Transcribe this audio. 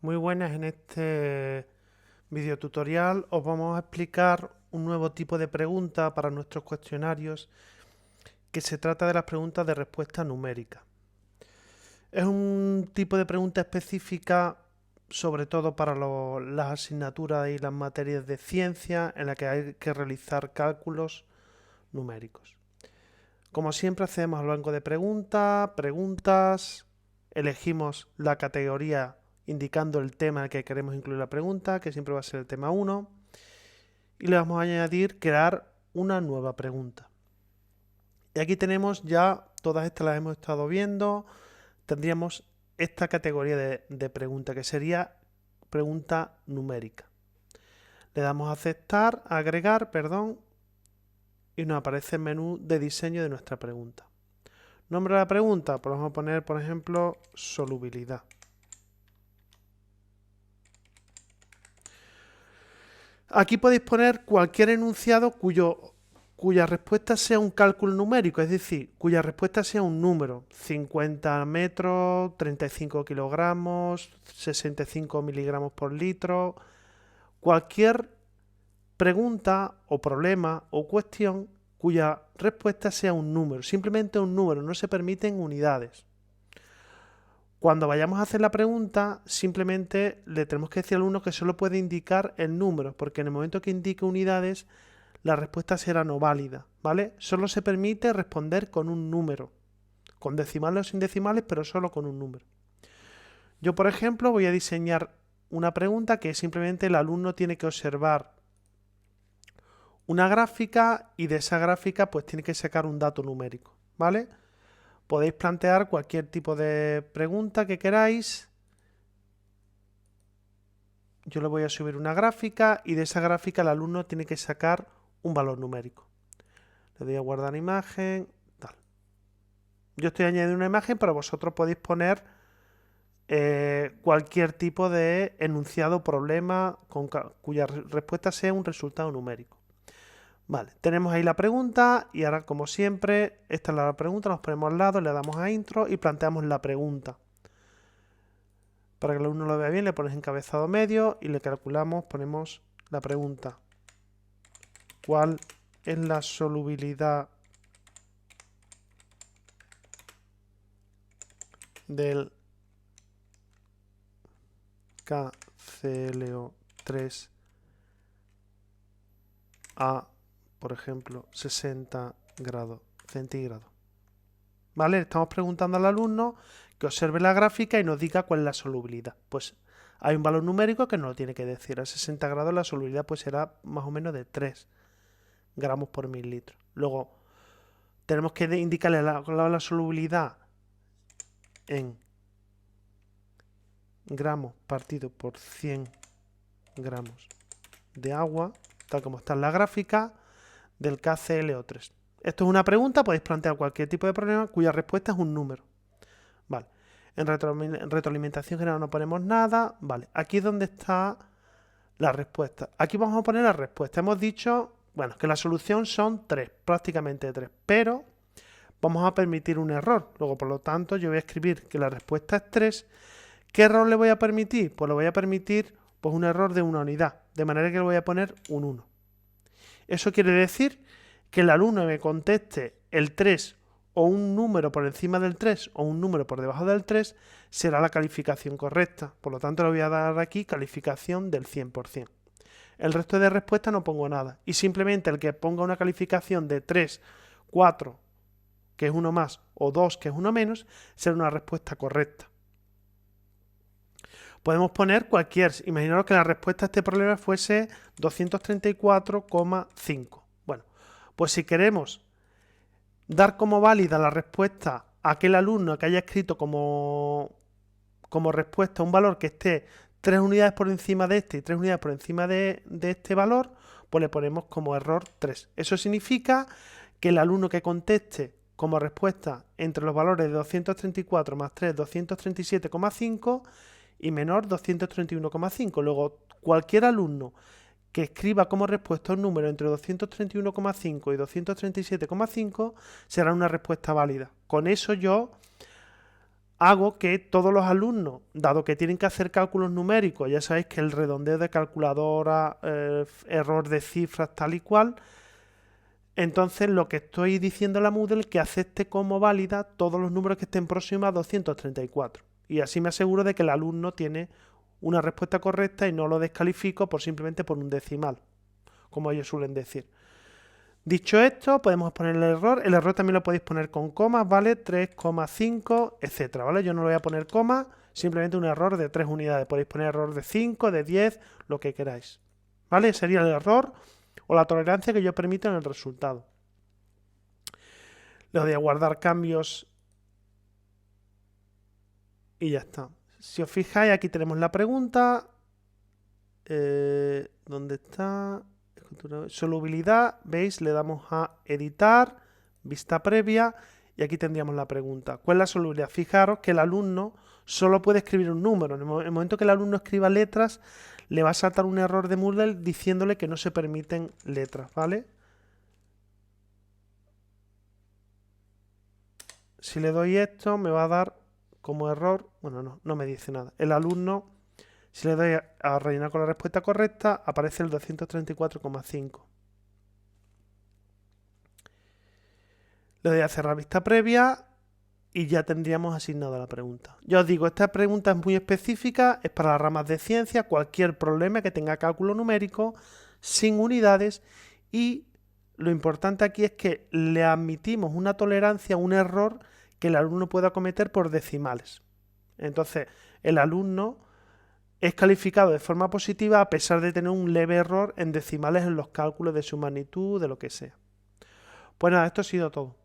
Muy buenas, en este video tutorial os vamos a explicar un nuevo tipo de pregunta para nuestros cuestionarios que se trata de las preguntas de respuesta numérica. Es un tipo de pregunta específica sobre todo para las asignaturas y las materias de ciencia en las que hay que realizar cálculos numéricos. Como siempre hacemos al banco de preguntas, elegimos la categoría indicando el tema al que queremos incluir la pregunta, que siempre va a ser el tema 1, y le vamos a añadir crear una nueva pregunta. Y aquí tenemos ya, todas estas las hemos estado viendo, tendríamos esta categoría de pregunta, que sería pregunta numérica. Le damos a aceptar, a agregar, perdón, y nos aparece el menú de diseño de nuestra pregunta. Nombre de la pregunta, pues vamos a poner, por ejemplo, solubilidad. Aquí podéis poner cualquier enunciado cuya respuesta sea un cálculo numérico, es decir, cuya respuesta sea un número, 50 metros, 35 kilogramos, 65 miligramos por litro. Cualquier pregunta o problema o cuestión cuya respuesta sea un número, simplemente un número, no se permiten unidades. Cuando vayamos a hacer la pregunta, simplemente le tenemos que decir al alumno que solo puede indicar el número, porque en el momento que indique unidades, la respuesta será no válida, ¿vale? Solo se permite responder con un número, con decimales o sin decimales, pero solo con un número. Yo, por ejemplo, voy a diseñar una pregunta que simplemente el alumno tiene que observar una gráfica y de esa gráfica pues tiene que sacar un dato numérico, ¿vale? Podéis plantear cualquier tipo de pregunta que queráis. Yo le voy a subir una gráfica y de esa gráfica el alumno tiene que sacar un valor numérico. Le doy a guardar imagen, tal. Yo estoy añadiendo una imagen, pero vosotros podéis poner cualquier tipo de enunciado problema cuya respuesta sea un resultado numérico. Vale, tenemos ahí la pregunta y ahora, como siempre, esta es la pregunta, nos ponemos al lado, le damos a intro y planteamos la pregunta. Para que el alumno lo vea bien, le pones encabezado medio y le calculamos, ponemos la pregunta. ¿Cuál es la solubilidad del KClO3 a, por ejemplo, 60 grados centígrados? ¿Vale? Estamos preguntando al alumno que observe la gráfica y nos diga cuál es la solubilidad. Pues hay un valor numérico que nos lo tiene que decir. A 60 grados la solubilidad pues será más o menos de 3 gramos por mililitro. Luego tenemos que indicarle la solubilidad en gramos partido por 100 gramos de agua, tal como está en la gráfica del KClO3. Esto es una pregunta, podéis plantear cualquier tipo de problema cuya respuesta es un número. Vale. En retroalimentación general no ponemos nada. Vale. Aquí es donde está la respuesta. Aquí vamos a poner la respuesta. Hemos dicho, bueno, que la solución son 3, prácticamente 3, pero vamos a permitir un error. Luego, por lo tanto, yo voy a escribir que la respuesta es 3. ¿Qué error le voy a permitir? Pues le voy a permitir pues, un error de una unidad, de manera que le voy a poner un 1. Eso quiere decir que el alumno me conteste el 3 o un número por encima del 3 o un número por debajo del 3 será la calificación correcta. Por lo tanto, le voy a dar aquí calificación del 100%. El resto de respuestas no pongo nada. Y simplemente el que ponga una calificación de 3, 4, que es uno más, o 2, que es uno menos, será una respuesta correcta. Podemos poner cualquier, imaginaros que la respuesta a este problema fuese 234,5. Bueno, pues si queremos dar como válida la respuesta a aquel alumno que haya escrito como respuesta un valor que esté 3 unidades por encima de este y 3 unidades por encima de este valor, pues le ponemos como error 3. Eso significa que el alumno que conteste como respuesta entre los valores de 234 más 3, 237,5 y menor 231,5. Luego, cualquier alumno que escriba como respuesta un número entre 231,5 y 237,5 será una respuesta válida. Con eso yo hago que todos los alumnos, dado que tienen que hacer cálculos numéricos, ya sabéis que el redondeo de calculadora, error de cifras, tal y cual, entonces lo que estoy diciendo a la Moodle es que acepte como válida todos los números que estén próximos a 234. Y así me aseguro de que el alumno tiene una respuesta correcta y no lo descalifico simplemente por un decimal, como ellos suelen decir. Dicho esto, podemos poner el error. El error también lo podéis poner con comas, ¿vale? 3,5, etcétera, ¿vale? Yo no lo voy a poner coma, simplemente un error de 3 unidades. Podéis poner error de 5, de 10, lo que queráis, ¿vale? Sería el error o la tolerancia que yo permito en el resultado. Le doy a guardar cambios y ya está. Si os fijáis, aquí tenemos la pregunta. ¿Dónde está? Solubilidad, ¿veis? Le damos a editar, vista previa, y aquí tendríamos la pregunta. ¿Cuál es la solubilidad? Fijaros que el alumno solo puede escribir un número. En el momento que el alumno escriba letras, le va a saltar un error de Moodle diciéndole que no se permiten letras, ¿vale? Si le doy esto, me va a dar como error, bueno, no me dice nada. El alumno, si le doy a rellenar con la respuesta correcta, aparece el 234,5. Le doy a cerrar vista previa y ya tendríamos asignada la pregunta. Ya os digo, esta pregunta es muy específica, es para las ramas de ciencia, cualquier problema que tenga cálculo numérico, sin unidades, y lo importante aquí es que le admitimos una tolerancia, un error que el alumno pueda cometer por decimales. Entonces, el alumno es calificado de forma positiva a pesar de tener un leve error en decimales en los cálculos de su magnitud, de lo que sea. Pues nada, esto ha sido todo.